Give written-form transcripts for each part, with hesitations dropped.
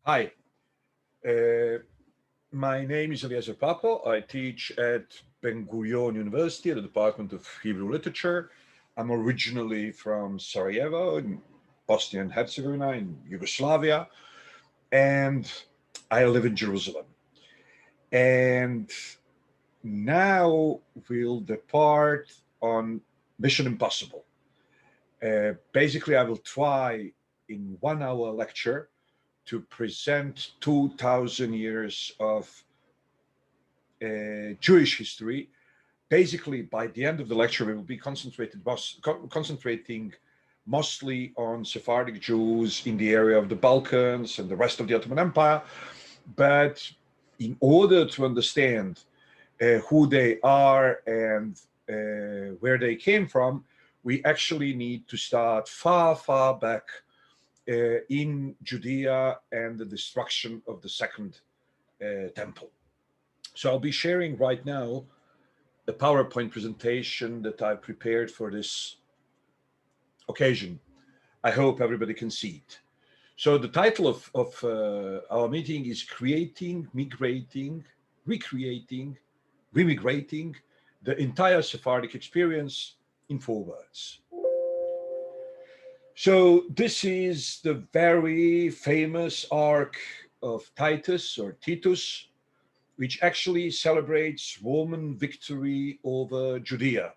Hi, uh, my name is Eliezer Papo. I teach at Ben Gurion University at the Department of Hebrew Literature. I'm originally from Sarajevo in Bosnia and Herzegovina in Yugoslavia, and I live in Jerusalem. And now we'll depart on Mission Impossible. Basically, I will try in 1 hour lecture to present 2,000 years of Jewish history. Basically, by the end of the lecture, we will be concentrating mostly on Sephardic Jews in the area of the Balkans and the rest of the Ottoman Empire. But in order to understand who they are and where they came from, we actually need to start far, far back in Judea and the destruction of the second temple. So I'll be sharing right now the PowerPoint presentation that I prepared for this occasion. I hope everybody can see it. So the title of our meeting is Creating, Migrating, Recreating, Remigrating, the entire Sephardic experience in 4 words. So this is the very famous arc of Titus or Titus, which actually celebrates Roman victory over Judea.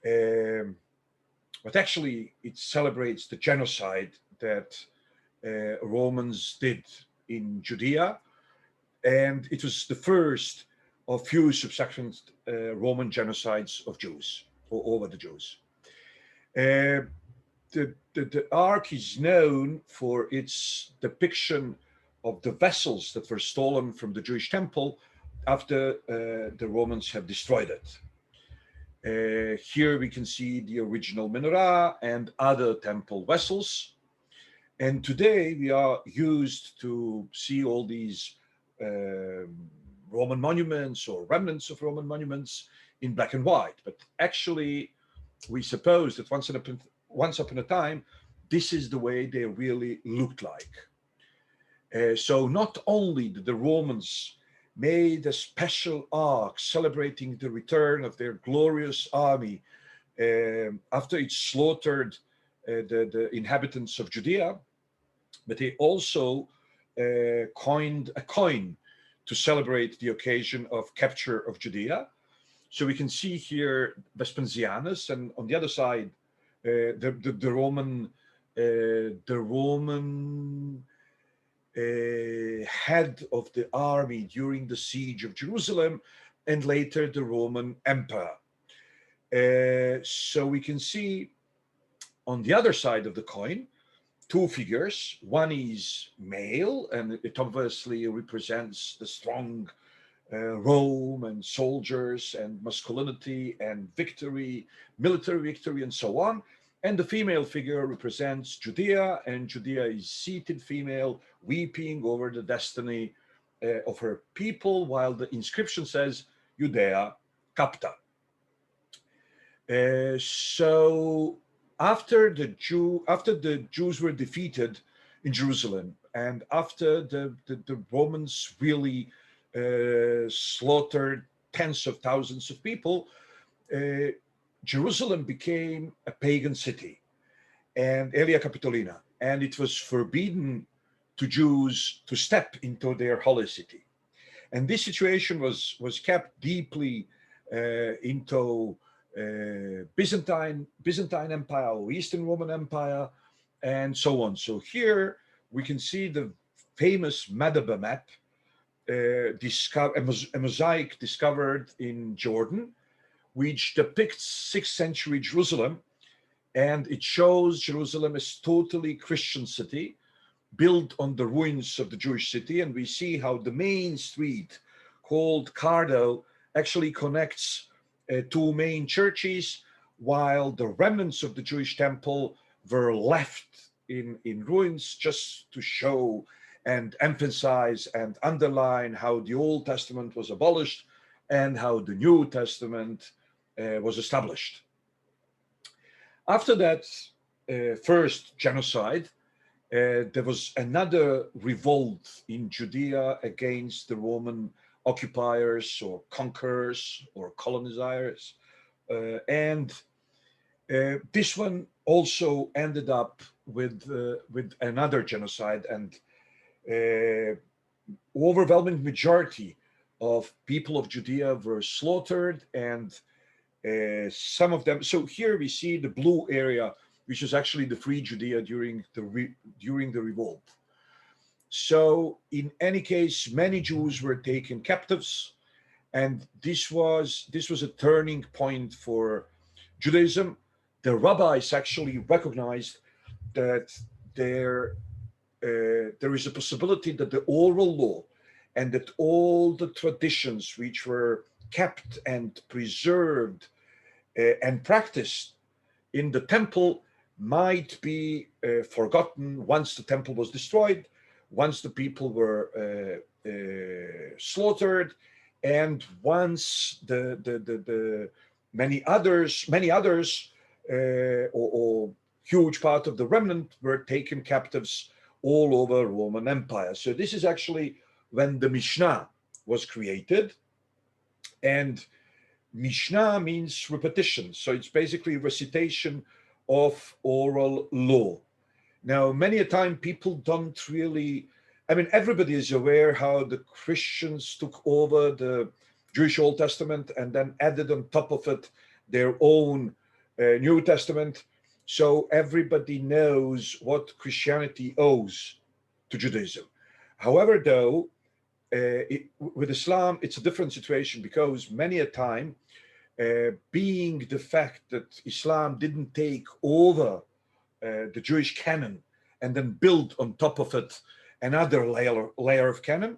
But actually, it celebrates the genocide that Romans did in Judea. And it was the first of few subsequent Roman genocides of Jews or over the Jews. The ark is known for its depiction of the vessels that were stolen from the Jewish temple after the Romans have destroyed it. Here we can see the original menorah and other temple vessels. And today we are used to see all these Roman monuments or remnants of Roman monuments in black and white. But actually, we suppose that once upon a time, this is the way they really looked like. So not only did the Romans made a special ark celebrating the return of their glorious army after it slaughtered the inhabitants of Judea, but they also coined a coin to celebrate the occasion of capture of Judea. So we can see here Vespasianus, and on the other side, the Roman head of the army during the siege of Jerusalem, and later the Roman emperor. So we can see on the other side of the coin two figures. One is male, and it obviously represents the strong Rome and soldiers and masculinity and victory, military victory, and so on. And the female figure represents Judea, and Judea is seated female, weeping over the destiny of her people, while the inscription says Judea Capta. So after the Jews were defeated in Jerusalem, and after the Romans really slaughtered tens of thousands of people, Jerusalem became a pagan city, and Aelia Capitolina, and it was forbidden to Jews to step into their holy city. And this situation was kept deeply into Byzantine Empire or Eastern Roman Empire, and so on. So here we can see the famous Madaba map, a mosaic discovered in Jordan, which depicts 6th century Jerusalem, and it shows Jerusalem as totally Christian city, built on the ruins of the Jewish city. And we see how the main street called Cardo actually connects two main churches, while the remnants of the Jewish temple were left in ruins, just to show and emphasize and underline how the Old Testament was abolished and how the New Testament was established. After that first genocide, There was another revolt in Judea against the Roman occupiers or conquerors or colonizers. And this one also ended up with another genocide, and overwhelming majority of people of Judea were slaughtered, and some of them. So here we see the blue area, which is actually the free Judea during the revolt. So in any case, many Jews were taken captives, and this was a turning point for Judaism. The rabbis actually recognized that there is a possibility that the oral law and that all the traditions which were kept and preserved and practiced in the temple might be forgotten once the temple was destroyed, once the people were slaughtered, and once the many others or huge part of the remnant were taken captives all over Roman Empire. So this is actually when the Mishnah was created, and Mishnah means repetition. So it's basically recitation of oral law. Now, many a time people don't really, I mean, everybody is aware how the Christians took over the Jewish Old Testament and then added on top of it their own New Testament. So everybody knows what Christianity owes to Judaism. However, though, with Islam, it's a different situation, because many a time, being the fact that Islam didn't take over the Jewish canon and then build on top of it another layer of canon,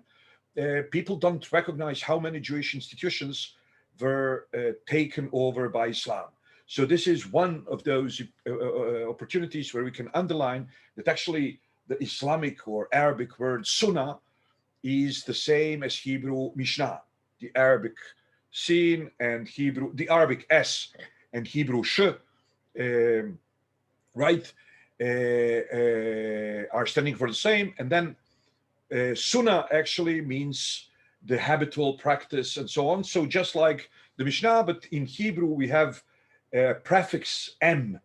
people don't recognize how many Jewish institutions were taken over by Islam. So this is one of those opportunities where we can underline that actually the Islamic or Arabic word sunnah is the same as Hebrew Mishnah. The Arabic sin and Hebrew, the Arabic s and Hebrew sh, right, are standing for the same. And then sunnah actually means the habitual practice and so on. So just like the Mishnah, but in Hebrew we have prefix m,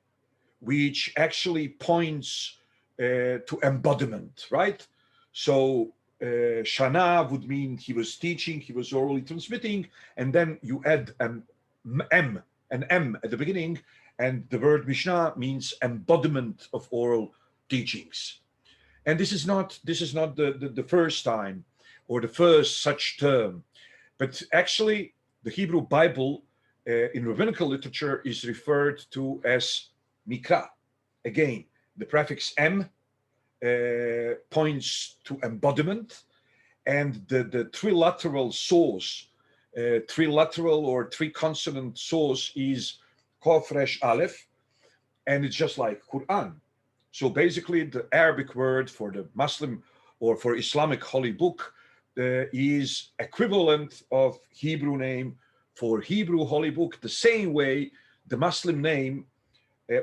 which actually points to embodiment, right? So Shana would mean he was teaching, he was orally transmitting, and then you add an M at the beginning, and the word Mishnah means embodiment of oral teachings. And this is not the first time or the first such term, but actually the Hebrew Bible in rabbinical literature is referred to as Mikra. Again, the prefix M points to embodiment, and the trilateral source, trilateral or three-consonant source is Kof Resh Aleph, and it's just like Quran. So basically, the Arabic word for the Muslim or for Islamic holy book is equivalent of Hebrew name for Hebrew holy book, the same way the Muslim name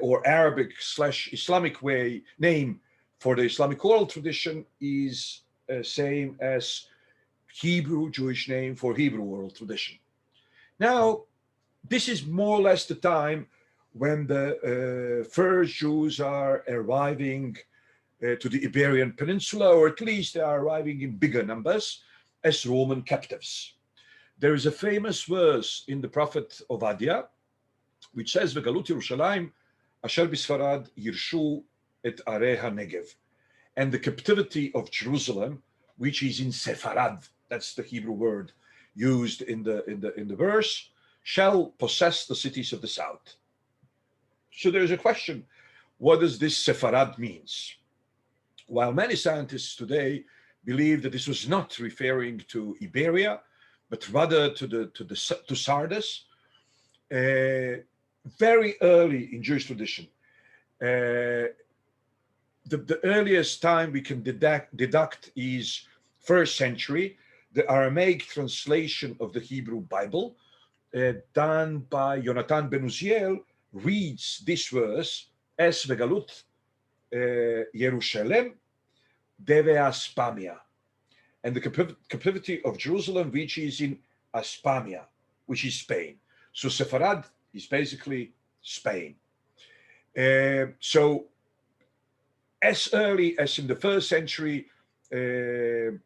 or Arabic/Islamic way name for the Islamic oral tradition is same as Hebrew Jewish name for Hebrew oral tradition. Now, this is more or less the time when the first Jews are arriving to the Iberian Peninsula, or at least they are arriving in bigger numbers as Roman captives. There is a famous verse in the prophet Obadiah, which says, "Vegalut Yerushalayim, asher b'Sfarad yirshu et areha Negev," and the captivity of Jerusalem, which is in Sepharad, that's the Hebrew word used in the verse, shall possess the cities of the south. So there's a question: what does this Sepharad means? While many scientists today believe that this was not referring to Iberia, but rather to Sardis, very early in Jewish tradition. The earliest time we can deduct is 1st century, the Aramaic translation of the Hebrew Bible, done by Yonatan ben Uziel, reads this verse as Vegalut Jerusalem deve Aspamia. And the captivity of Jerusalem, which is in Aspamia, which is Spain. So Sepharad is basically Spain. So as early as in the first century, the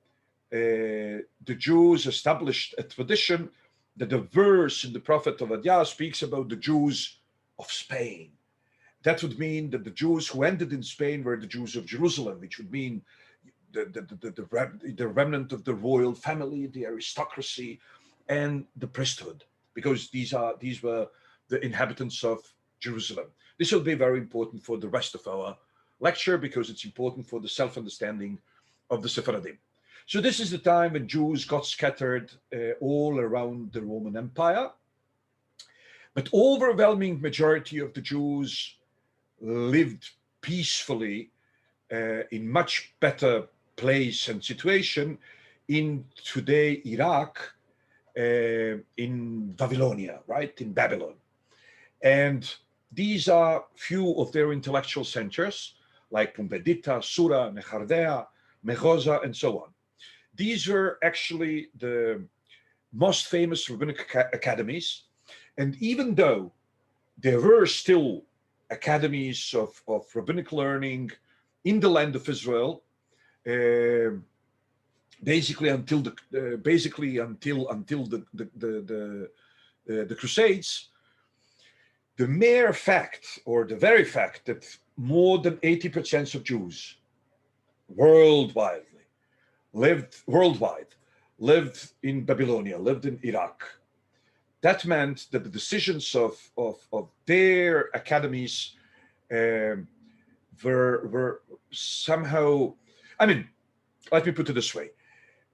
Jews established a tradition that the verse in the prophet Obadiah speaks about the Jews of Spain. That would mean that the Jews who ended in Spain were the Jews of Jerusalem, which would mean the remnant of the royal family, the aristocracy, and the priesthood, because these were the inhabitants of Jerusalem. This will be very important for the rest of our lecture because it's important for the self-understanding of the Sephardim. So this is the time when Jews got scattered all around the Roman Empire, but overwhelming majority of the Jews lived peacefully in much better place and situation in today Iraq, in Babylonia, right, in Babylon. And these are few of their intellectual centers, like Pumbedita, Sura, Nechardea, Mechoza, and so on. These were actually the most famous rabbinic academies. And even though there were still academies of rabbinic learning in the land of Israel, basically until the Crusades, the mere fact, or the very fact, that more than 80% of Jews worldwide lived in Babylonia, lived in Iraq. That meant that the decisions of their academies were somehow, I mean, let me put it this way.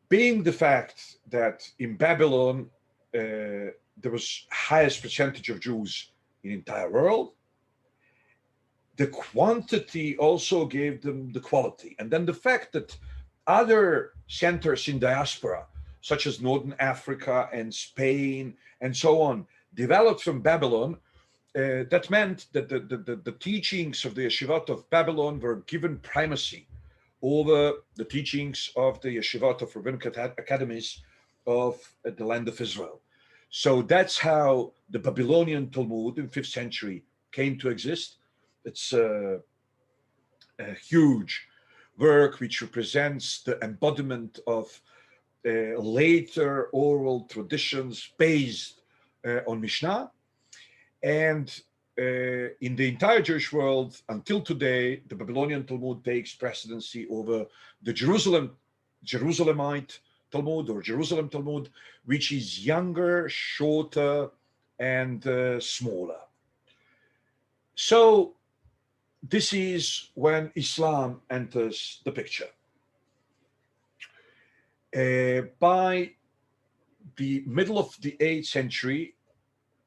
Being the fact that in Babylon there was highest percentage of Jews in the entire world, the quantity also gave them the quality. And then the fact that other centers in diaspora, such as Northern Africa and Spain and so on, developed from Babylon, that meant that the teachings of the yeshivot of Babylon were given primacy over the teachings of the yeshivot of rabbinic academies of the land of Israel. So that's how the Babylonian Talmud in 5th century came to exist. It's a huge work which represents the embodiment of later oral traditions based on Mishnah. And in the entire Jewish world, until today, the Babylonian Talmud takes precedency over the Jerusalemite Talmud or Jerusalem Talmud, which is younger, shorter, and smaller. So this is when Islam enters the picture. By the middle of the 8th century,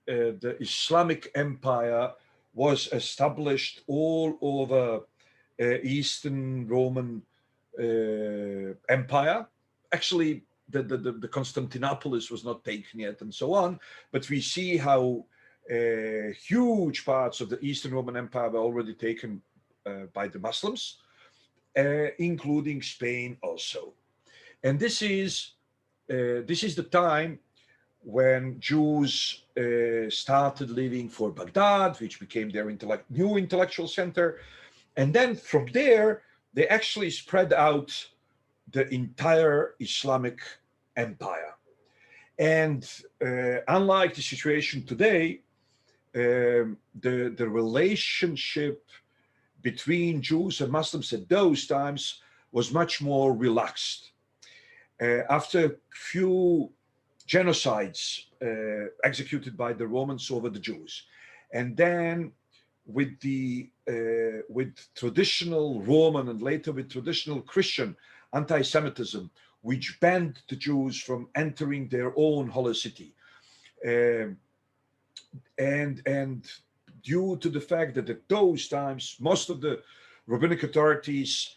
the Islamic Empire was established all over Eastern Roman Empire. Actually, the Constantinopolis was not taken yet and so on, but we see how huge parts of the Eastern Roman Empire were already taken by the Muslims, including Spain also. And this is the time when Jews started leaving for Baghdad, which became their new intellectual center. And then from there, they actually spread out the entire Islamic empire. And unlike the situation today, the relationship between Jews and Muslims at those times was much more relaxed. After a few genocides executed by the Romans over the Jews, and then with traditional Roman and later with traditional Christian anti-Semitism, which banned the Jews from entering their own holy city, and due to the fact that at those times most of the rabbinic authorities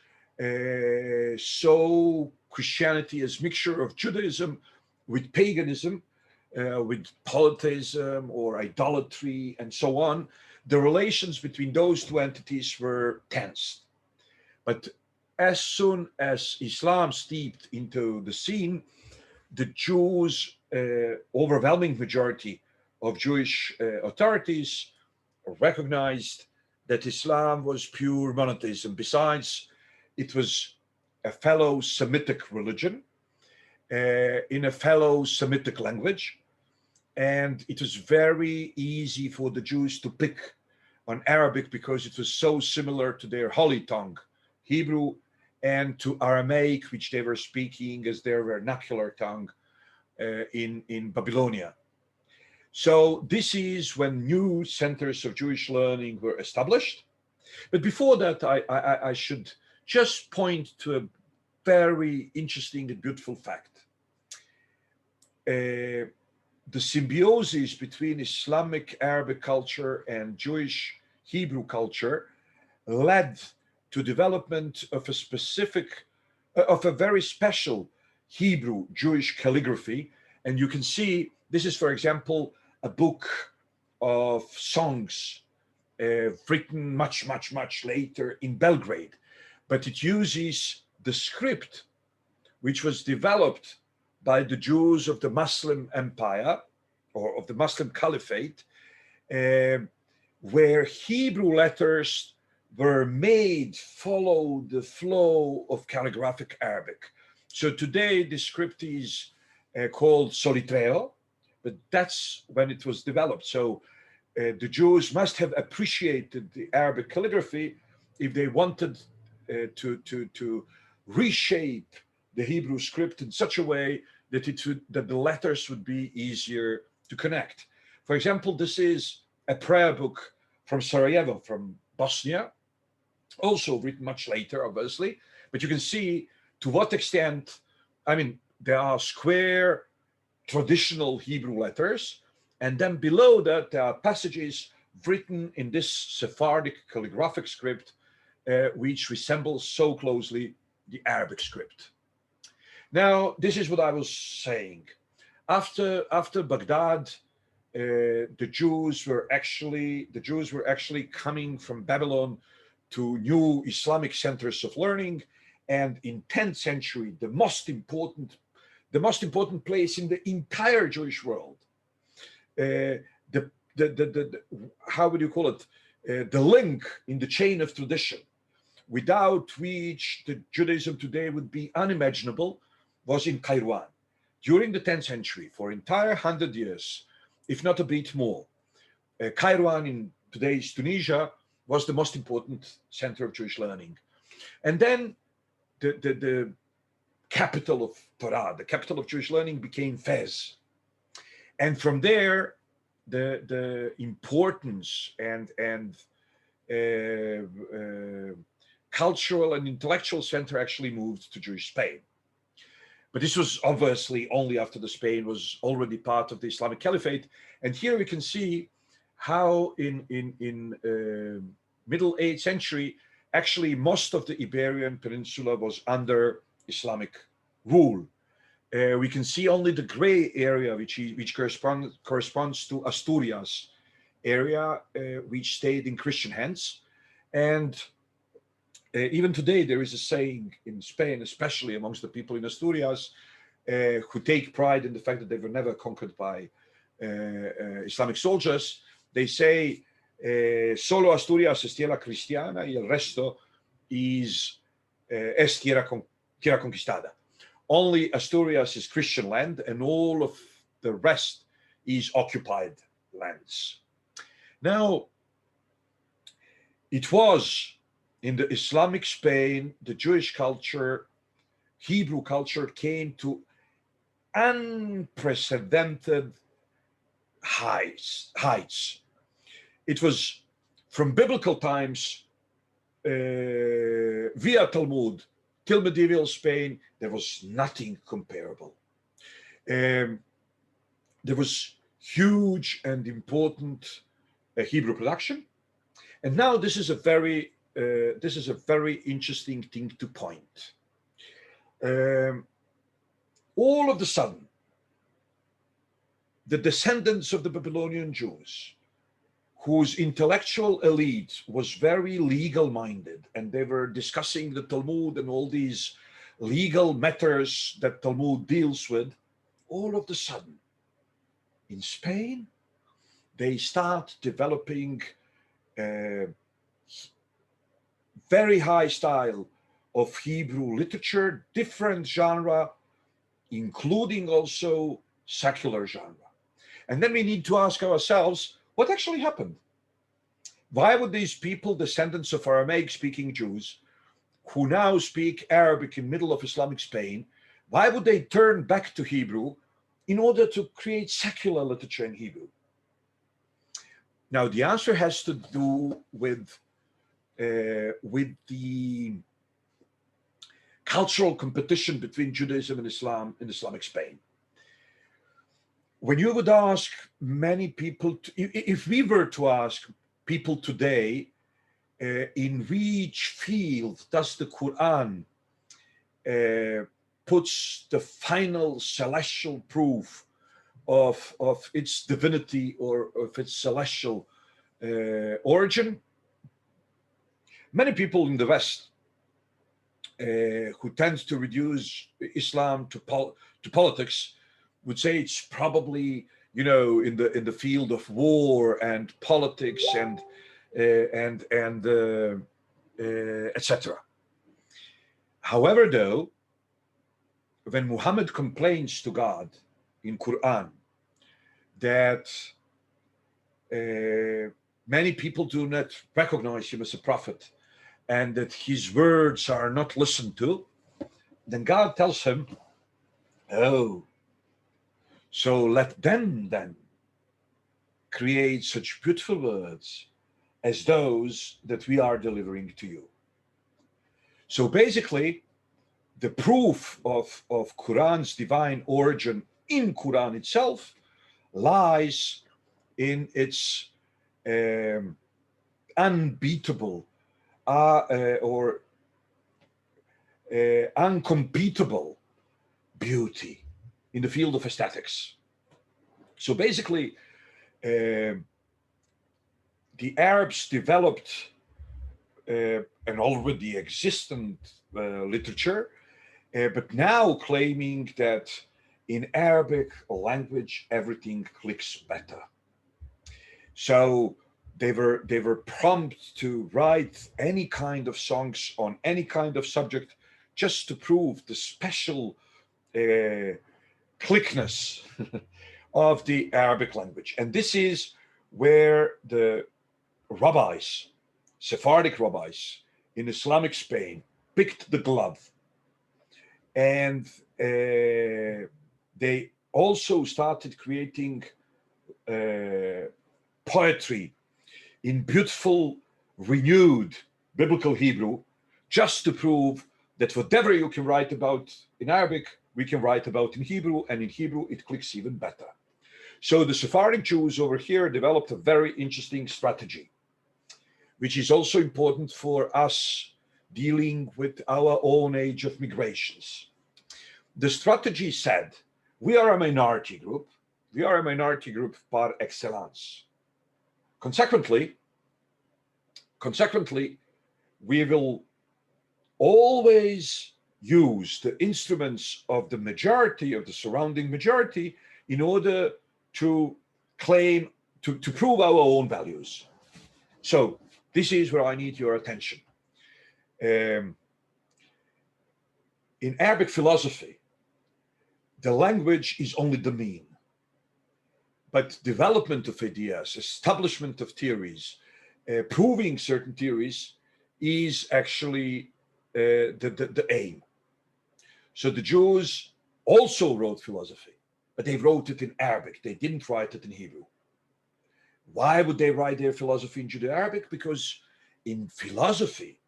saw Christianity as mixture of Judaism with paganism, with polytheism or idolatry and so on, the relations between those two entities were tense. But as soon as Islam steeped into the scene, the Jews, overwhelming majority of Jewish authorities recognized that Islam was pure monotheism. Besides, it was a fellow Semitic religion in a fellow Semitic language, and it was very easy for the Jews to pick on Arabic because it was so similar to their holy tongue, Hebrew, and to Aramaic, which they were speaking as their vernacular tongue in Babylonia. So this is when new centers of Jewish learning were established. But before that, I should just point to a very interesting and beautiful fact. The symbiosis between Islamic Arabic culture and Jewish Hebrew culture led to development of a very special Hebrew Jewish calligraphy. And you can see, this is, for example, a book of songs written much, much, much later in Belgrade. But it uses the script which was developed by the Jews of the Muslim Empire or of the Muslim Caliphate, where Hebrew letters were made follow the flow of calligraphic Arabic. So today the script is called Solitreo, but that's when it was developed. So the Jews must have appreciated the Arabic calligraphy if they wanted to reshape the Hebrew script in such a way that the letters would be easier to connect. For example, this is a prayer book from Sarajevo, from Bosnia, also written much later, obviously, but you can see to what extent, I mean, there are square traditional Hebrew letters, and then below that there are passages written in this Sephardic calligraphic script, which resembles so closely the Arabic script. Now, this is what I was saying. After Baghdad, the Jews were actually coming from Babylon to new Islamic centers of learning, and in 10th century, the most important place in the entire Jewish world, how would you call it? The link in the chain of tradition, without which the Judaism today would be unimaginable, was in Kairouan. During the 10th century, for entire 100 years, if not a bit more, Kairouan in today's Tunisia was the most important center of Jewish learning. And then the capital of Torah, the capital of Jewish learning, became Fez. And from there, the importance and cultural and intellectual center actually moved to Jewish Spain. But this was obviously only after the Spain was already part of the Islamic Caliphate. And here we can see how in middle 8th century, actually most of the Iberian Peninsula was under Islamic rule. We can see only the gray area, which corresponds to Asturias area, which stayed in Christian hands. And even today, there is a saying in Spain, especially amongst the people in Asturias, who take pride in the fact that they were never conquered by Islamic soldiers. They say, solo Asturias es tierra cristiana y el resto es tierra conquistada. Only Asturias is Christian land, and all of the rest is occupied lands. Now, it was in the Islamic Spain, the Jewish culture, Hebrew culture came to unprecedented heights. It was from biblical times via Talmud till medieval Spain, there was nothing comparable. There was huge and important Hebrew production. And now this is a very interesting thing to point. All of a sudden, the descendants of the Babylonian Jews, whose intellectual elite was very legal-minded, and they were discussing the Talmud and all these legal matters that Talmud deals with, all of a sudden, in Spain, they start developing a very high style of Hebrew literature, different genre, including also secular genre. And then we need to ask ourselves, what actually happened? Why would these people, descendants of Aramaic-speaking Jews, who now speak Arabic in middle of Islamic Spain, why would they turn back to Hebrew in order to create secular literature in Hebrew? Now, the answer has to do with the cultural competition between Judaism and Islam in Islamic Spain. When you would ask many people, if we were to ask people today, in which field does the Quran puts the final celestial proof of its divinity or of its celestial origin, many people in the West who tend to reduce Islam to politics would say it's probably, you know, in the field of war and politics and etc. However, though, when Muhammad complains to God in Quran that many people do not recognize him as a prophet and that his words are not listened to, then God tells him, oh, so let them then create such beautiful words as those that we are delivering to you. So basically, the proof of Quran's divine origin in Quran itself lies in its unbeatable or uncompetable beauty in the field of aesthetics. So basically, the Arabs developed an already existent literature, but now claiming that in Arabic language everything clicks better. So they were prompt to write any kind of songs on any kind of subject just to prove the special clickness of the Arabic language. And this is where the rabbis, Sephardic rabbis in Islamic Spain, picked the glove. And they also started creating poetry in beautiful, renewed biblical Hebrew, just to prove that whatever you can write about in Arabic, we can write about in Hebrew, and in Hebrew it clicks even better. So the Sephardic Jews over here developed a very interesting strategy, which is also important for us dealing with our own age of migrations. The strategy said, we are a minority group. We are a minority group par excellence. Consequently, we will always use the instruments of the majority, of the surrounding majority, in order to claim, to prove our own values. So this is where I need your attention. In Arabic philosophy, the language is only the mean, but development of ideas, establishment of theories, proving certain theories is actually the aim. So the Jews also wrote philosophy, but they wrote it in Arabic. They didn't write it in Hebrew. Why would they write their philosophy in Judeo-Arabic? Because in philosophy,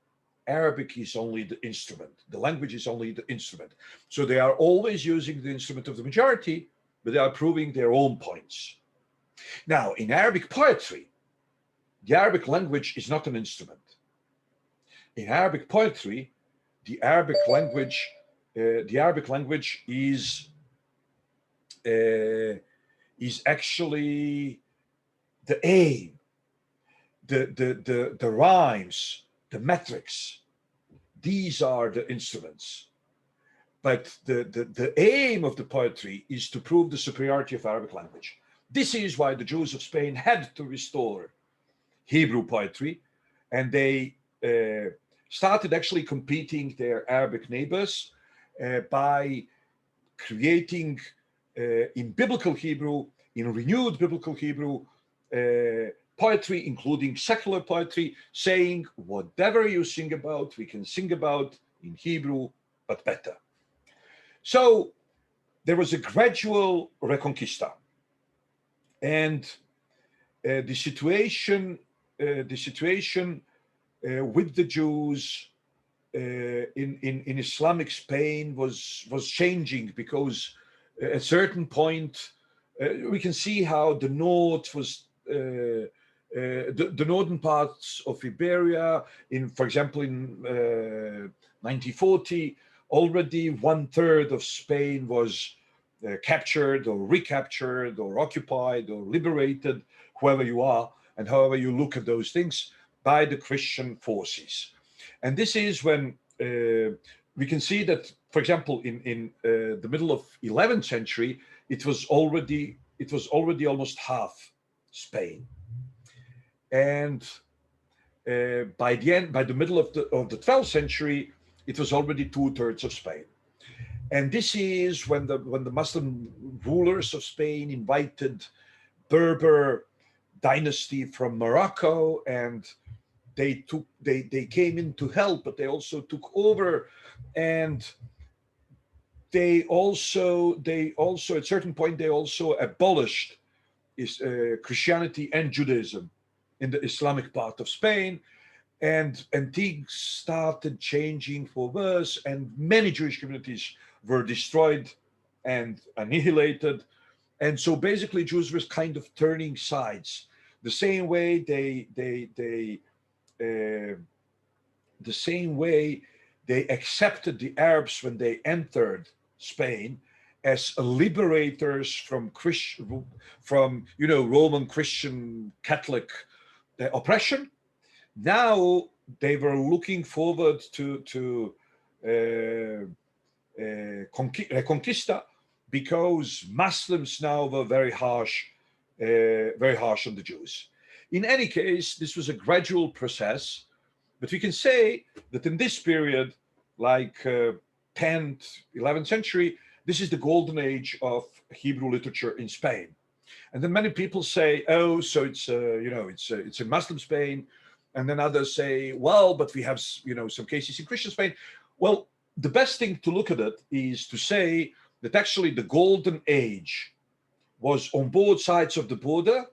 Arabic is only the instrument. The language is only the instrument. So they are always using the instrument of the majority, but they are proving their own points. Now, in Arabic poetry, the Arabic language is not an instrument. In Arabic poetry, the Arabic language is actually the aim. the rhymes, the metrics, these are the instruments. But the aim of the poetry is to prove the superiority of Arabic language. This is why the Jews of Spain had to restore Hebrew poetry, and they started actually competing their Arabic neighbors by creating in biblical Hebrew, in renewed biblical Hebrew, poetry, including secular poetry, saying whatever you sing about, we can sing about in Hebrew, but better. So there was a gradual reconquista, and the situation with the Jews in Islamic Spain was changing, because at a certain point we can see how the north was the northern parts of Iberia, for example, in 1940, already 1/3 of Spain was captured or recaptured or occupied or liberated, whoever you are and however you look at those things, by the Christian forces. And this is when we can see that, for example, in the middle of 11th century, it was already almost half Spain. And by the middle of the 12th century, it was already 2/3 of Spain. And this is when the Muslim rulers of Spain invited Berber dynasty from Morocco, and they came in to help, but they also took over, and they also at a certain point they also abolished Christianity and Judaism in the Islamic part of Spain, and things started changing for worse, and many Jewish communities were destroyed and annihilated. And so basically Jews were kind of turning sides, the same way they accepted the Arabs when they entered Spain as liberators from Roman Christian Catholic oppression. Now they were looking forward to Reconquista, because Muslims now were very harsh on the Jews. In any case, this was a gradual process, but we can say that in this period, like 10th, 11th century, this is the golden age of Hebrew literature in Spain. And then many people say, oh, so it's in Muslim Spain. And then others say, well, but we have some cases in Christian Spain. Well, the best thing to look at it is to say that actually the golden age was on both sides of the border,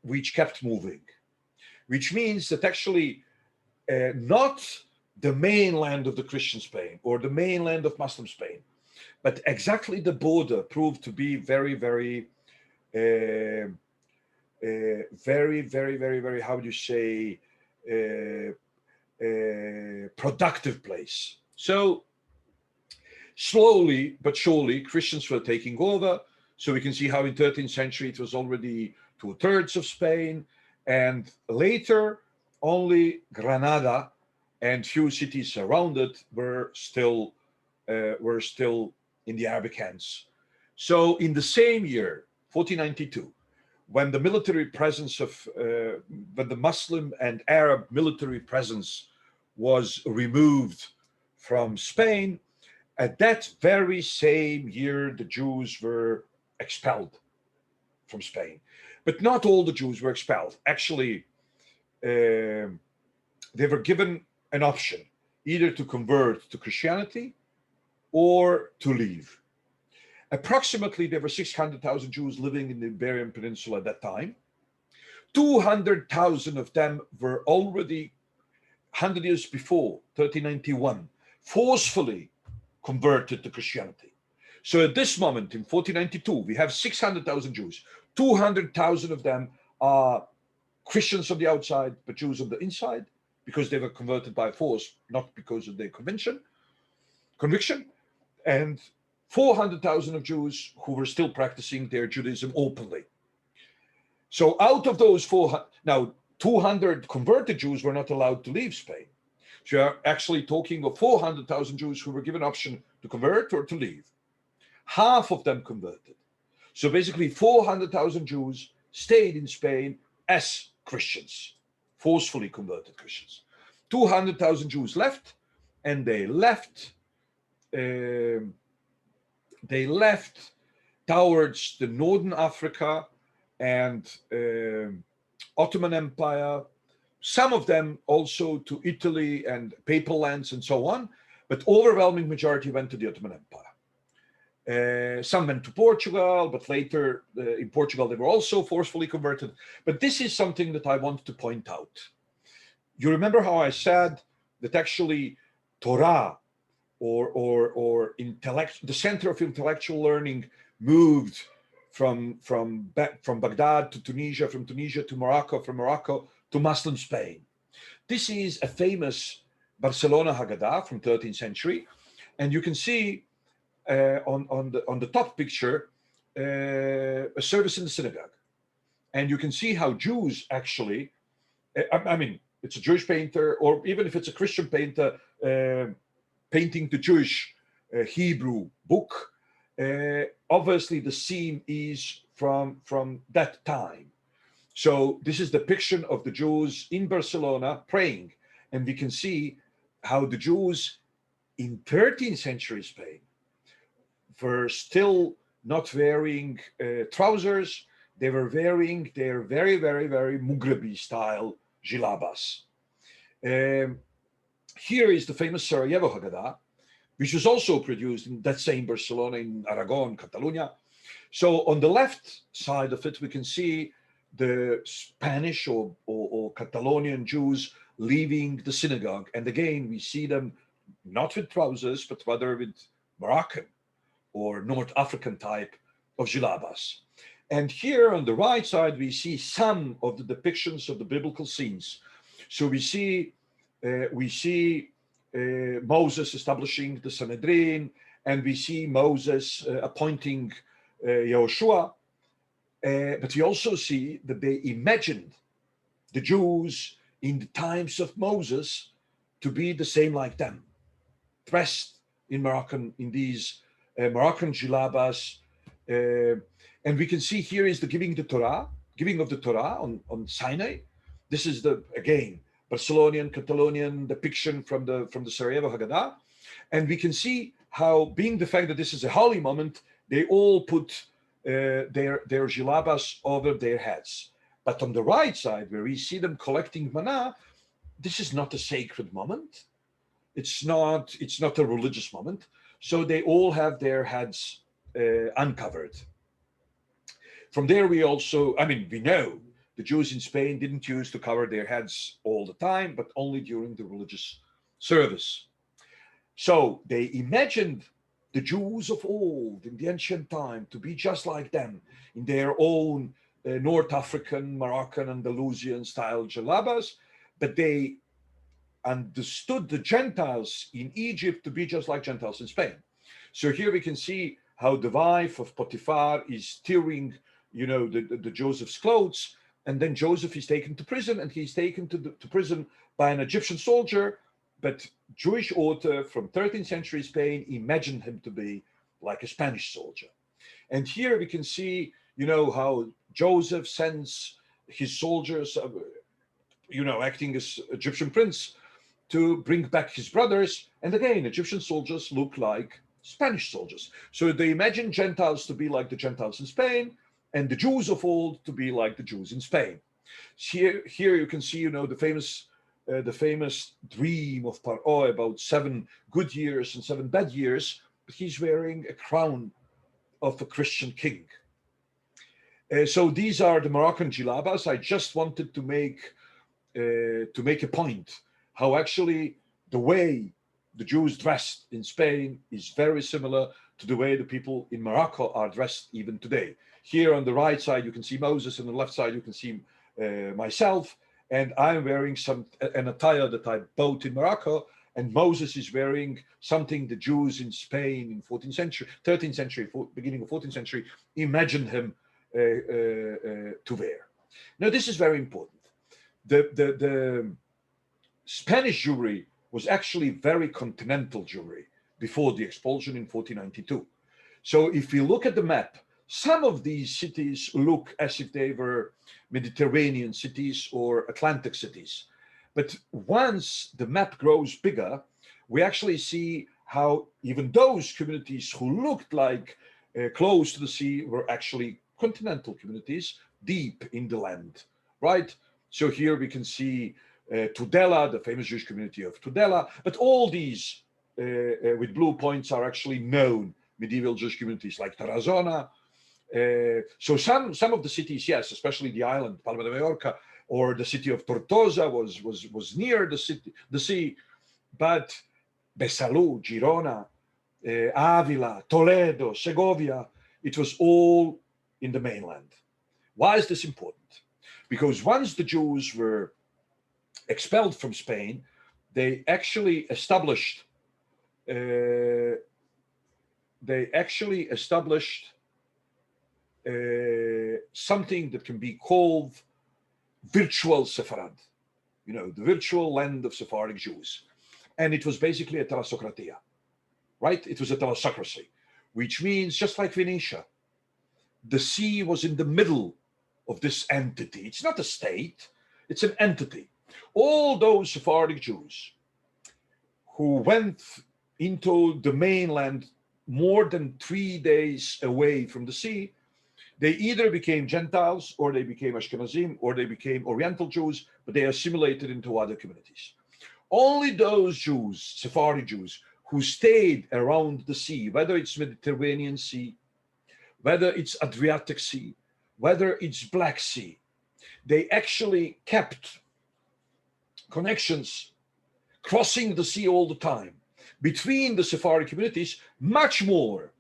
which kept moving, which means that actually not the mainland of the Christian Spain or the mainland of Muslim Spain, but exactly the border proved to be very, very, how would you say, productive place. So slowly but surely, Christians were taking over. So we can see how in 13th century it was already 2/3 of Spain, and later only Granada and few cities around it were still in the Arabic hands. So in the same year, 1492, when the military presence when the Muslim and Arab military presence was removed from Spain, at that very same year, the Jews were expelled from Spain. But not all the Jews were expelled. Actually, they were given an option, either to convert to Christianity or to leave. Approximately, there were 600,000 Jews living in the Iberian Peninsula at that time. 200,000 of them were already 100 years before, 1391, forcefully converted to Christianity. So at this moment, in 1492, we have 600,000 Jews. 200,000 of them are Christians on the outside, but Jews on the inside, because they were converted by force, not because of their conviction. And 400,000 of Jews who were still practicing their Judaism openly. So out of those 400, now 200 converted Jews were not allowed to leave Spain. So you're actually talking of 400,000 Jews who were given option to convert or to leave. Half of them converted. So basically 400,000 Jews stayed in Spain as Christians, forcefully converted Christians. 200,000 Jews left, and they left towards the Northern Africa and Ottoman Empire, some of them also to Italy and Papal lands and so on, but overwhelming majority went to the Ottoman Empire. Some went to Portugal, but later in Portugal they were also forcefully converted. But this is something that I want to point out. You remember how I said that actually Torah or intellect, the center of intellectual learning moved from Baghdad to Tunisia, from Tunisia to Morocco, from Morocco to Muslim Spain. This is a famous Barcelona Haggadah from 13th century, and you can see on the top picture a service in the synagogue, and you can see how Jews actually, I mean, it's a Jewish painter, or even if it's a Christian painter painting the Jewish Hebrew book, obviously the scene is from that time. So this is the depiction of the Jews in Barcelona praying, and we can see how the Jews in 13th century Spain were still not wearing trousers. They were wearing their very, very, very Mughrebi style jilabas. Here is the famous Sarajevo Haggadah, which was also produced in that same Barcelona, in Aragon, Catalonia. So on the left side of it, we can see the Spanish or Catalonian Jews leaving the synagogue. And again, we see them not with trousers, but rather with Moroccan or North African type of jilabas. And here on the right side, we see some of the depictions of the biblical scenes. So we see Moses establishing the Sanhedrin, and we see Moses appointing Yehoshua. But we also see that they imagined the Jews in the times of Moses to be the same like them, dressed in these Moroccan jilabas. And we can see here is the giving of the Torah on Sinai. This is again, Barcelonian, Catalonian depiction from the Sarajevo Haggadah. And we can see how, being the fact that this is a holy moment, they all put their jilabas over their heads. But on the right side, where we see them collecting manna, this is not a sacred moment. It's not a religious moment. So they all have their heads uncovered. From there, we know the Jews in Spain didn't use to cover their heads all the time, but only during the religious service. So they imagined the Jews of old in the ancient time to be just like them in their own North African, Moroccan, Andalusian style jalabas, but they understood the Gentiles in Egypt to be just like Gentiles in Spain. So here we can see how the wife of Potiphar is steering, the Joseph's clothes, and then Joseph is taken to prison, and he's taken to prison by an Egyptian soldier, but Jewish author from 13th century Spain imagined him to be like a Spanish soldier. And here we can see, how Joseph sends his soldiers, acting as Egyptian prince, to bring back his brothers. And again, Egyptian soldiers look like Spanish soldiers. So they imagine Gentiles to be like the Gentiles in Spain, and the Jews of old to be like the Jews in Spain. Here you can see, the famous dream of Paro about 7 good years and 7 bad years. But he's wearing a crown of a Christian king. So these are the Moroccan jilabas. I just wanted to make a point how actually the way the Jews dressed in Spain is very similar to the way the people in Morocco are dressed even today. Here on the right side, you can see Moses, and on the left side, you can see myself, and I'm wearing an attire that I bought in Morocco, and Moses is wearing something the Jews in Spain in 14th century, 13th century, beginning of 14th century, imagined him to wear. Now, this is very important, The Spanish Jewry was actually very continental Jewry before the expulsion in 1492. So if you look at the map, some of these cities look as if they were Mediterranean cities or Atlantic cities. But once the map grows bigger, we actually see how even those communities who looked like close to the sea were actually continental communities deep in the land, right? So here we can see Tudela, the famous Jewish community of Tudela, but all these with blue points are actually known medieval Jewish communities like Tarazona. So some of the cities, yes, especially the island, Palma de Mallorca, or the city of Tortosa was near the sea, but Besalú, Girona, Avila, Toledo, Segovia, it was all in the mainland. Why is this important? Because once the Jews were expelled from Spain, they actually established something that can be called virtual Sepharad, the virtual land of Sephardic Jews. And it was basically a thalassocratia, right? It was a thalassocracy, which means just like Venetia, the sea was in the middle of this entity. It's not a state, it's an entity. All those Sephardic Jews who went into the mainland more than 3 days away from the sea, they either became Gentiles or they became Ashkenazim or they became Oriental Jews, but they assimilated into other communities. Only those Jews, Sephardic Jews, who stayed around the sea, whether it's Mediterranean Sea, whether it's Adriatic Sea, whether it's Black Sea, they actually kept connections crossing the sea all the time between the Sephardic communities, much more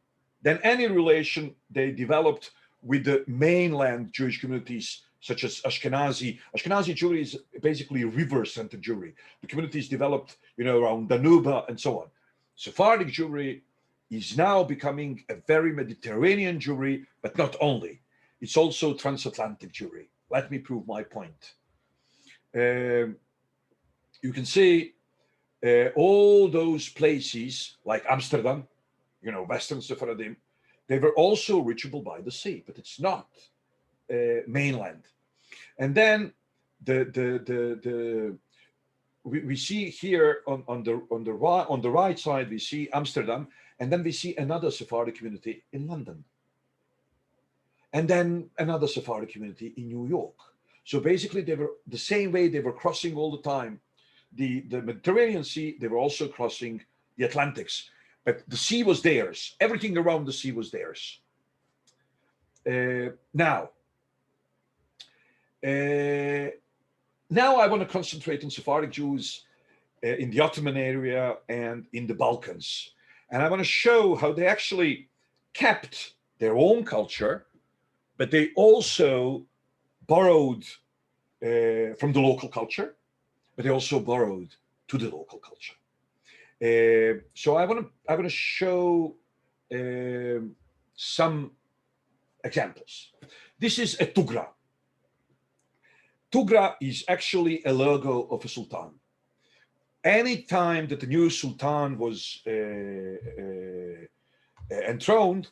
than any relation they developed with the mainland Jewish communities such as Ashkenazi. Ashkenazi Jewry is basically river-centered Jewry. The communities developed, around Danube and so on. Sephardic Jewry is now becoming a very Mediterranean Jewry, but not only. It's also transatlantic Jewry. Let me prove my point. You can see all those places like Amsterdam, Western Sephardim, they were also reachable by the sea, but it's not mainland. And then we see here on the right side we see Amsterdam, and then we see another Sephardic community in London, and then another Sephardic community in New York. So basically, they were the same way they were crossing all the time the Mediterranean Sea. They were also crossing the Atlantics, but the sea was theirs. Everything around the sea was theirs. Now I want to concentrate on Sephardic Jews in the Ottoman area and in the Balkans. And I want to show how they actually kept their own culture, but they also borrowed from the local culture, but they also borrowed to the local culture. So I want to show some examples. This is a tugra. Tugra is actually a logo of a sultan. Any time that the new sultan was enthroned,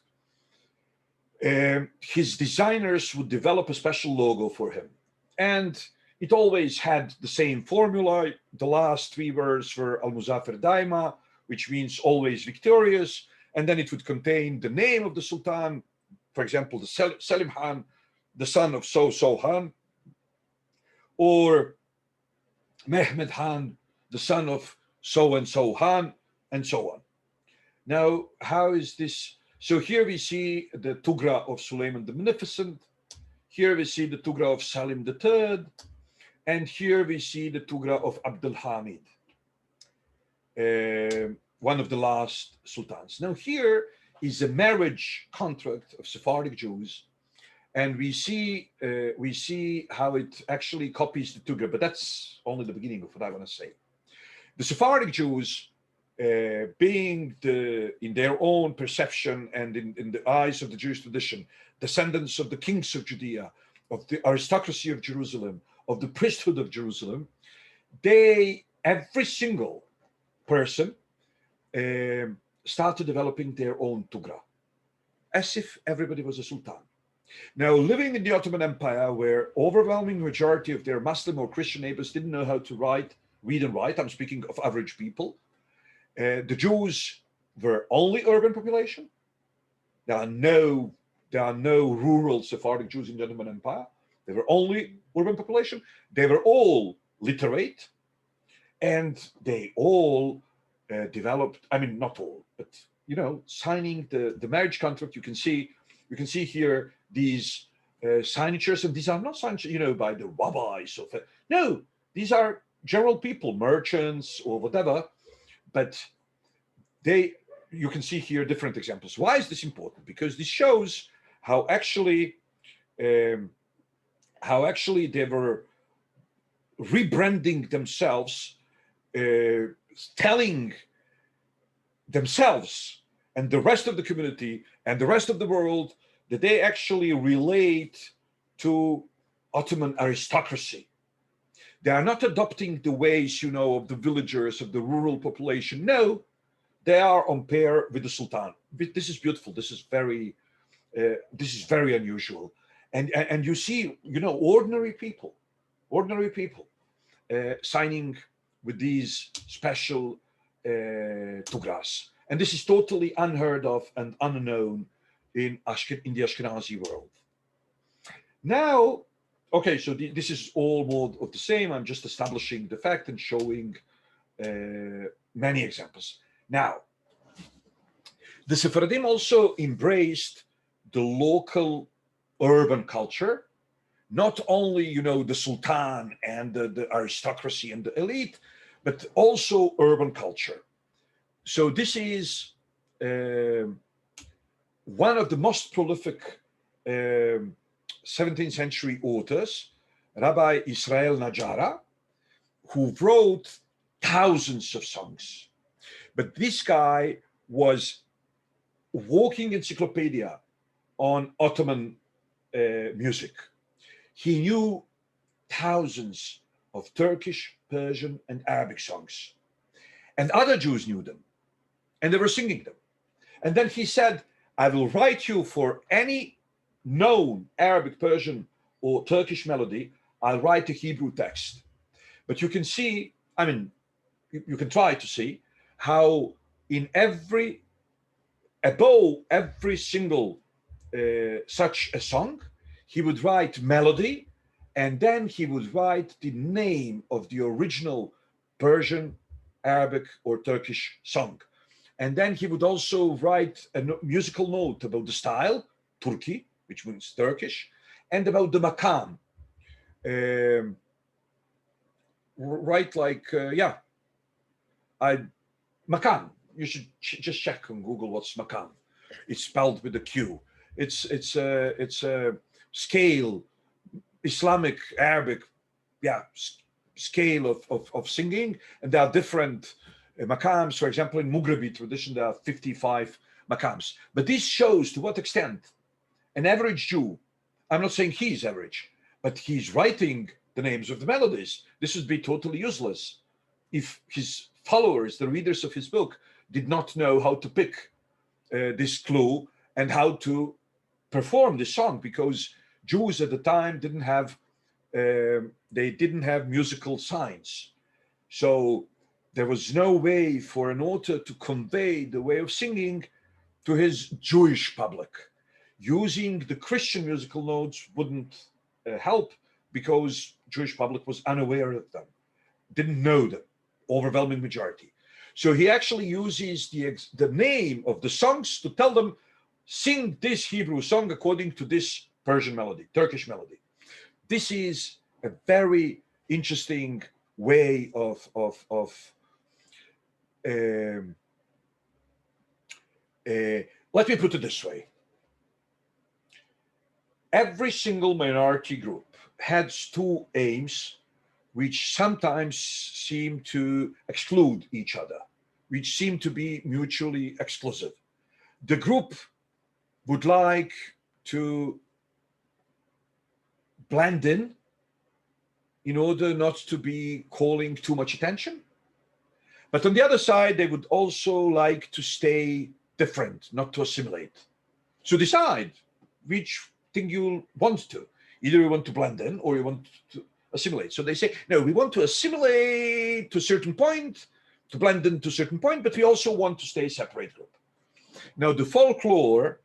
his designers would develop a special logo for him. And it always had the same formula. The last three words were Al-Muzaffar Daima, which means always victorious. And then it would contain the name of the sultan, for example, the Selim Khan, the son of So Khan, or Mehmed Khan, the son of so-and-so Khan, and so on. Now, how is this? So here we see the Tugra of Suleiman the Magnificent. Here we see the Tugra of Salim III. And here we see the Tugra of Abdul Hamid, one of the last sultans. Now here is a marriage contract of Sephardic Jews. And we see how it actually copies the Tugra, but that's only the beginning of what I want to say. The Sephardic Jews, being in their own perception and in the eyes of the Jewish tradition, descendants of the kings of Judea, of the aristocracy of Jerusalem, of the priesthood of Jerusalem, every single person started developing their own tugra, as if everybody was a sultan. Now, living in the Ottoman Empire, where overwhelming majority of their Muslim or Christian neighbors didn't know how to read and write, I'm speaking of average people, the Jews were only urban population. There are no rural Sephardic Jews in the Ottoman Empire. They were only urban population. They were all literate, and they all developed. I mean, not all, but signing the marriage contract. You can see here these signatures, and these are not signatures, by the rabbis. No, these are general people, merchants or whatever, but you can see here different examples. Why is this important? Because this shows how actually they were rebranding themselves, telling themselves and the rest of the community and the rest of the world that they actually relate to Ottoman aristocracy. They are not adopting the ways, of the villagers, of the rural population. No, they are on pair with the Sultan. This is beautiful. This is very unusual. And you see, ordinary people signing with these special tugras. And this is totally unheard of and unknown in the Ashkenazi world. Now, okay, so this is all more of the same. I'm just establishing the fact and showing many examples. Now, the Sephardim also embraced the local urban culture, not only, the Sultan and the aristocracy and the elite, but also urban culture. So this is one of the most prolific 17th century authors, Rabbi Israel Najara, who wrote thousands of songs. But this guy was walking encyclopedia on Ottoman music. He knew thousands of Turkish, Persian, and Arabic songs. And other Jews knew them, and they were singing them. And then he said, I will write you for any known Arabic, Persian, or Turkish melody, I'll write a Hebrew text. But you can see, you can try to see how above every single such a song, he would write melody, and then he would write the name of the original Persian, Arabic, or Turkish song. And then he would also write a musical note about the style, Turki, which means Turkish, and about the makam. Makam. You should just check on Google what's makam. It's spelled with a Q. It's a scale, Islamic, Arabic, scale of singing, and there are different makams. For example, in Mughrabi tradition, there are 55 makams. But this shows to what extent an average Jew, I'm not saying he's average, but he's writing the names of the melodies. This would be totally useless if his followers, the readers of his book, did not know how to pick this clue and how to perform this song, because Jews at the time didn't have musical signs. So there was no way for an author to convey the way of singing to his Jewish public. Using the Christian musical notes wouldn't help, because Jewish public was unaware of them, didn't know them, overwhelming majority. So he actually uses the name of the songs to tell them, sing this Hebrew song according to this Persian melody, Turkish melody. This is a very interesting way of let me put it this way. Every single minority group has two aims, which sometimes seem to exclude each other, which seem to be mutually exclusive. The group would like to blend in in order not to be calling too much attention. But on the other side, they would also like to stay different, not to assimilate. So decide which thing you want to. Either you want to blend in or you want to assimilate. So they say, no, we want to assimilate to a certain point, to blend in to a certain point, but we also want to stay a separate group. Now, the folklore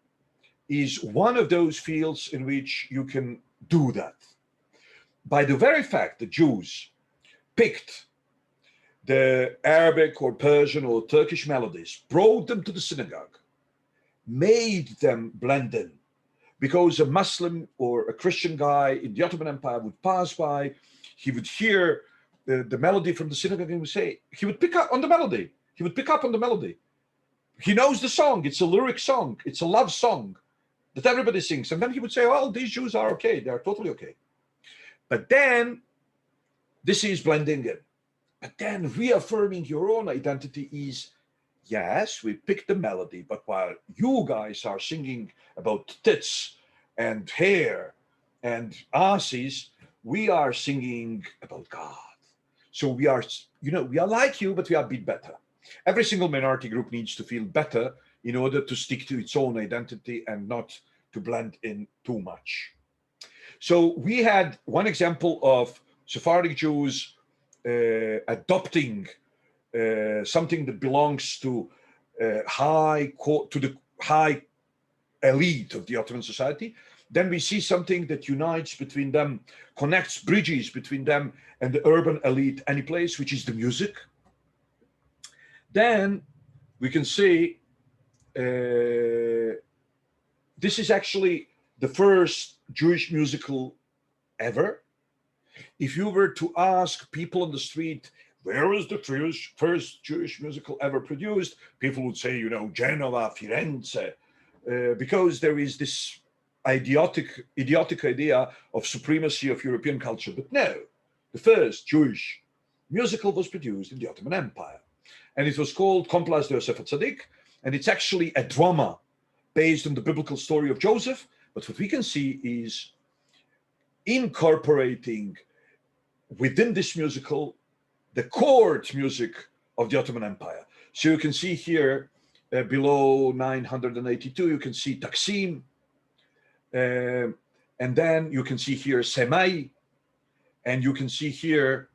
is one of those fields in which you can do that. By the very fact that Jews picked the Arabic or Persian or Turkish melodies, brought them to the synagogue, made them blend in, because a Muslim or a Christian guy in the Ottoman Empire would pass by, he would hear the melody from the synagogue and would say, he would pick up on the melody. He would pick up on the melody. He knows the song. It's a lyric song. It's a love song that everybody sings. And then he would say, well, these Jews are okay. They're totally okay. But then this is blending in. But then reaffirming your own identity is, yes, we picked the melody, but while you guys are singing about tits and hair and asses, we are singing about God. So we are, we are like you, but we are a bit better. Every single minority group needs to feel better in order to stick to its own identity and not to blend in too much. So we had one example of Sephardic Jews adopting something that belongs to the high elite of the Ottoman society. Then we see something that unites between them, connects bridges between them and the urban elite any place, which is the music. Then we can see this is actually the first Jewish musical ever. If you were to ask people on the street, where is the first Jewish musical ever produced? People would say, Genova, Firenze, because there is this idiotic idea of supremacy of European culture. But no, the first Jewish musical was produced in the Ottoman Empire. And it was called Complas de Yosef HaTzadik. And it's actually a drama based on the biblical story of Joseph. But what we can see is incorporating within this musical the court music of the Ottoman Empire. So you can see here below 982, you can see Taksim, and then you can see here Semai, and you can see here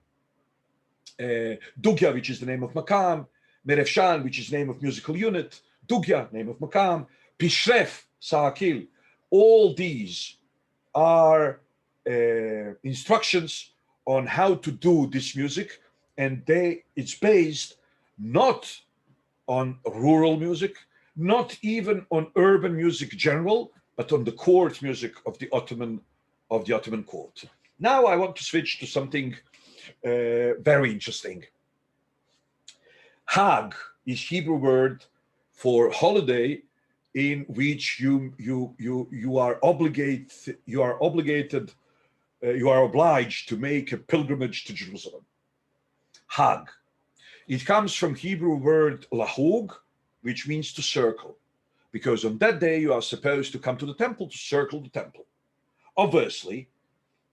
Dugya, which is the name of Makam, Merefshan, which is the name of musical unit, Dugya, name of Makam, Pishref, Saakil. All these are instructions on how to do this music, and it's based not on rural music, not even on urban music general, but on the court music of the Ottoman court. Now I want to switch to something very interesting. Hag is Hebrew word for holiday, in which you are obliged to make a pilgrimage to Jerusalem. Hag. It comes from Hebrew word lahug, which means to circle, because on that day you are supposed to come to the temple to circle the temple. Obviously,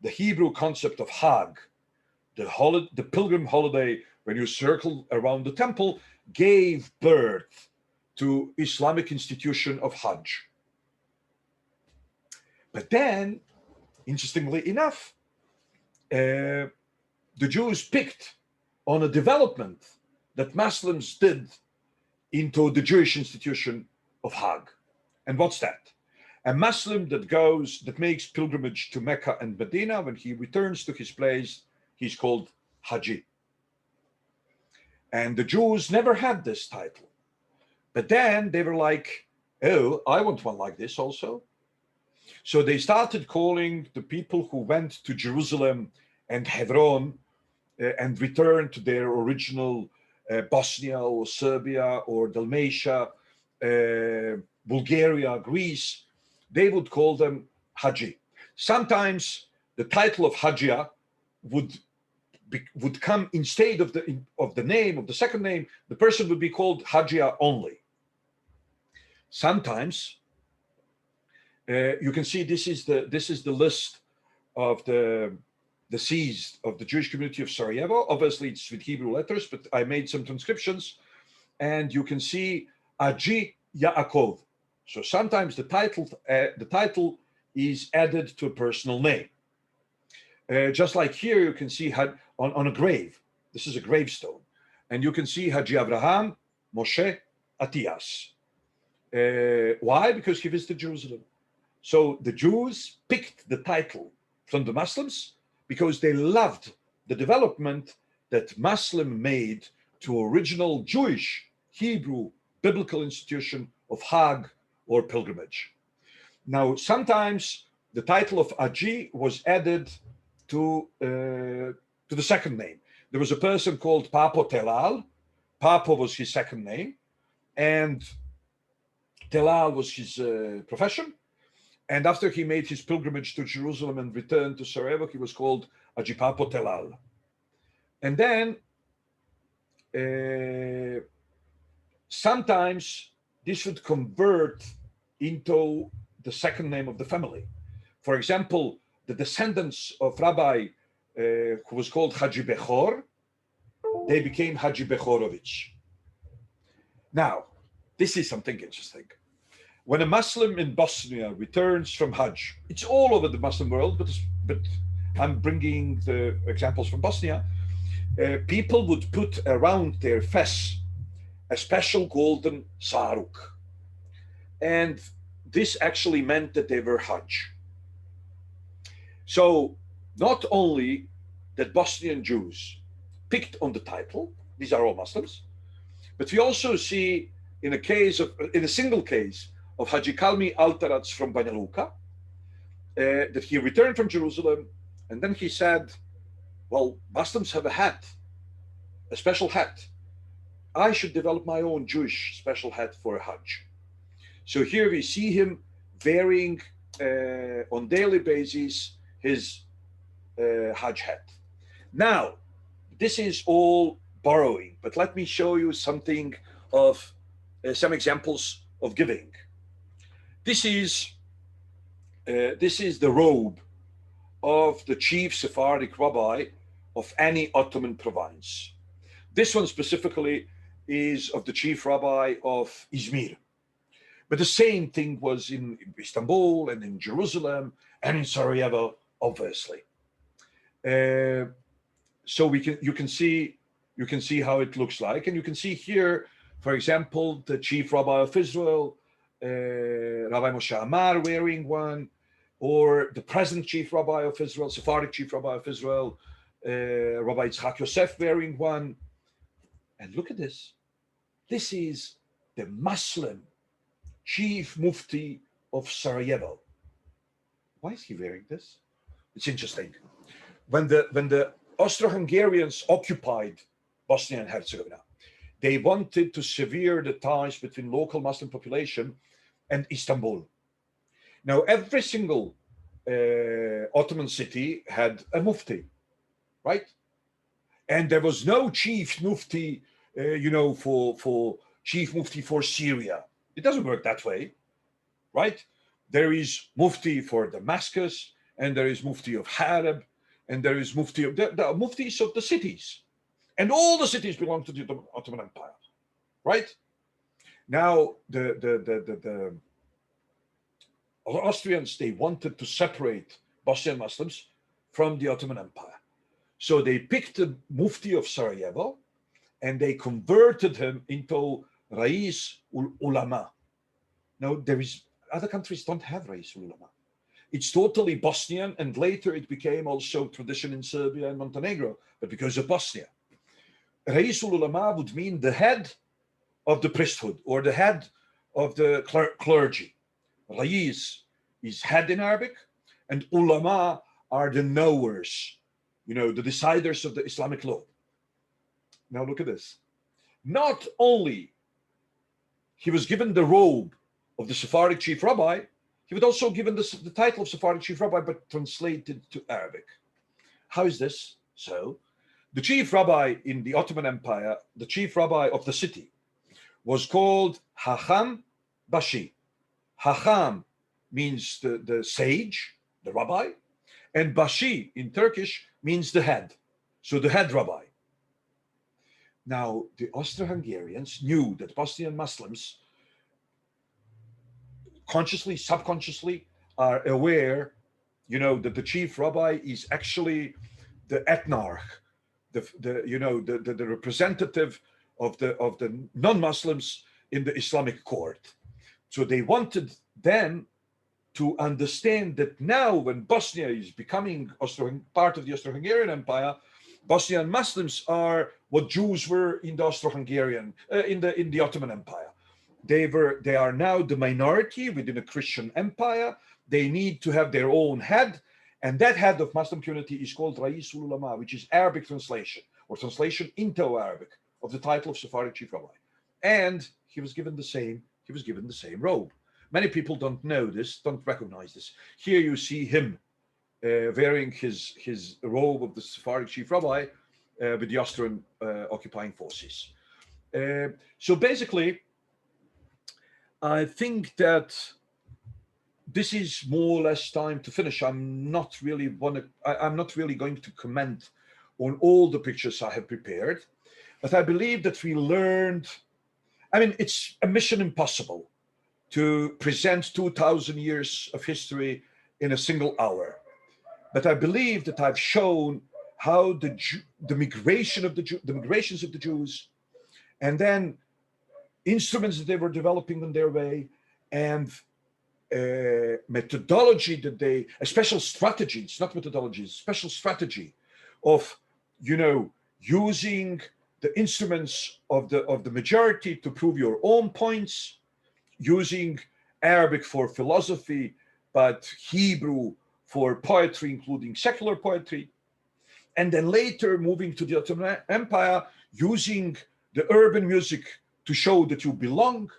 the Hebrew concept of Hag, the pilgrim holiday when you circle around the temple, gave birth to Islamic institution of Hajj. But then, interestingly enough, the Jews picked on a development that Muslims did into the Jewish institution of Hajj. And what's that? A Muslim that makes pilgrimage to Mecca and Medina, when he returns to his place, he's called Haji. And the Jews never had this title. But then they were like, oh, I want one like this also. So they started calling the people who went to Jerusalem and Hebron and returned to their original Bosnia or Serbia or Dalmatia, Bulgaria, Greece, they would call them Haji. Sometimes the title of Hajia would come instead of the name, of the second name, the person would be called Hajia only. Sometimes you can see this is the list of the the sees of the Jewish community of Sarajevo. Obviously, it's with Hebrew letters, but I made some transcriptions, and you can see Aji Yaakov. So sometimes the title is added to a personal name. Just like here, you can see on a grave. This is a gravestone, and you can see Haji Abraham Moshe Atias. Why? Because he visited Jerusalem. So the Jews picked the title from the Muslims because they loved the development that Muslim made to original Jewish, Hebrew, biblical institution of Hajj or pilgrimage. Now, sometimes the title of Aji was added to the second name. There was a person called Papo Telal. Papo was his second name, and Telal was his profession. And after he made his pilgrimage to Jerusalem and returned to Sarajevo, he was called Haji Papo Telal. And then sometimes this would convert into the second name of the family. For example, the descendants of Rabbi who was called Haji Bechor, they became Haji Bechorovich. Now, this is something interesting. When a Muslim in Bosnia returns from Hajj, it's all over the Muslim world, but I'm bringing the examples from Bosnia. People would put around their fes a special golden saruk. And this actually meant that they were Hajj. So not only that Bosnian Jews picked on the title, these are all Muslims, but we also see in a single case of Haji Kalmi Altarats from Banja Luka, that he returned from Jerusalem, and then he said, well, Muslims have a hat, a special hat. I should develop my own Jewish special hat for a Hajj. So here we see him wearing on daily basis his Hajj hat. Now, this is all borrowing, but let me show you something of some examples of giving. This is the robe of the chief Sephardic rabbi of any Ottoman province. This one specifically is of the chief rabbi of Izmir. But the same thing was in Istanbul and in Jerusalem and in Sarajevo, obviously. So you can see how it looks like, and you can see here, for example, the chief rabbi of Israel, Rabbi Moshe Amar wearing one, or the present chief rabbi of Israel, Sephardic chief rabbi of Israel, Rabbi Yitzchak Yosef wearing one. And look at this. This is the Muslim chief mufti of Sarajevo. Why is he wearing this? It's interesting. When the Austro-Hungarians occupied Bosnia and Herzegovina, they wanted to sever the ties between local Muslim population and Istanbul. Now, every single Ottoman city had a mufti, right? And there was no chief mufti, for chief mufti for Syria. It doesn't work that way, right? There is mufti for Damascus, and there is mufti of Harab, and there is mufti of the muftis of the cities. And all the cities belong to the Ottoman Empire, right? Now, the Austrians, they wanted to separate Bosnian Muslims from the Ottoman Empire. So they picked the mufti of Sarajevo, and they converted him into Rais Ulama. Now, other countries don't have Rais Ulama. It's totally Bosnian, and later it became also tradition in Serbia and Montenegro, but because of Bosnia. Rais Ulama would mean the head of the priesthood, or the head of the clergy. Rais is head in Arabic, and ulama are the knowers, the deciders of the Islamic law. Now look at this. Not only he was given the robe of the Sephardic chief rabbi, he was also given the title of Sephardic chief rabbi, but translated to Arabic. How is this so? The chief rabbi in the Ottoman Empire, the chief rabbi of the city, was called Hacham Bashi. Hacham means the sage, the rabbi, And Bashi in Turkish means the head. So the head rabbi. Now, the Austro-Hungarians knew that Bosnian Muslims consciously, subconsciously are aware, that the chief rabbi is actually the ethnarch, the representative of the non-Muslims in the Islamic court. So they wanted then to understand that now, when Bosnia is becoming part of the Austro-Hungarian Empire, Bosnian Muslims are what Jews were in the Austro-Hungarian, in the Ottoman Empire. They are now the minority within a Christian empire. They need to have their own head, and that head of Muslim community is called Ra'isul Ulama, which is Arabic translation or translation into Arabic of the title of Sephardic chief rabbi. And he was given the same robe. Many people don't know this, don't recognize this. Here you see him wearing his robe of the Sephardic chief rabbi with the Austrian occupying forces. So basically, I think that this is more or less time to finish. I'm not really going to comment on all the pictures I have prepared, but I believe that we learned. I mean, it's a mission impossible to present 2,000 years of history in a single hour. But I believe that I've shown how the migrations of the Jews, and then instruments that they were developing on their way, and methodology that a special strategy, it's not methodology, it's special strategy of, using the instruments of the majority to prove your own points, using Arabic for philosophy, but Hebrew for poetry, including secular poetry. And then later moving to the Ottoman Empire, using the urban music to show that you belong,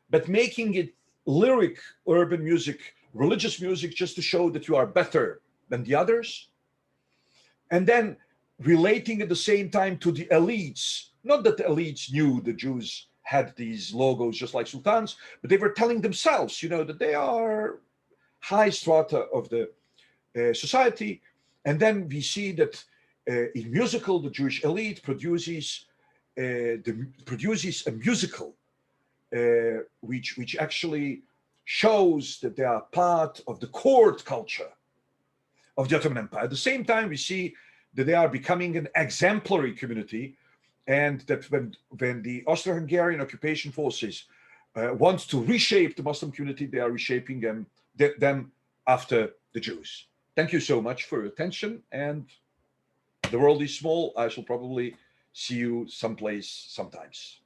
but making it lyric urban music, religious music, just to show that you are better than the others. And then relating at the same time to the elites, not that the elites knew the Jews had these logos just like sultans, but they were telling themselves, that they are high strata of the society. And then we see that in musical, the Jewish elite produces a musical which actually shows that they are part of the court culture of the Ottoman Empire. At the same time, we see that they are becoming an exemplary community, and that when the Austro-Hungarian occupation forces want to reshape the Muslim community, they are reshaping them after the Jews. Thank you so much for your attention, and the world is small. I shall probably see you someplace sometimes.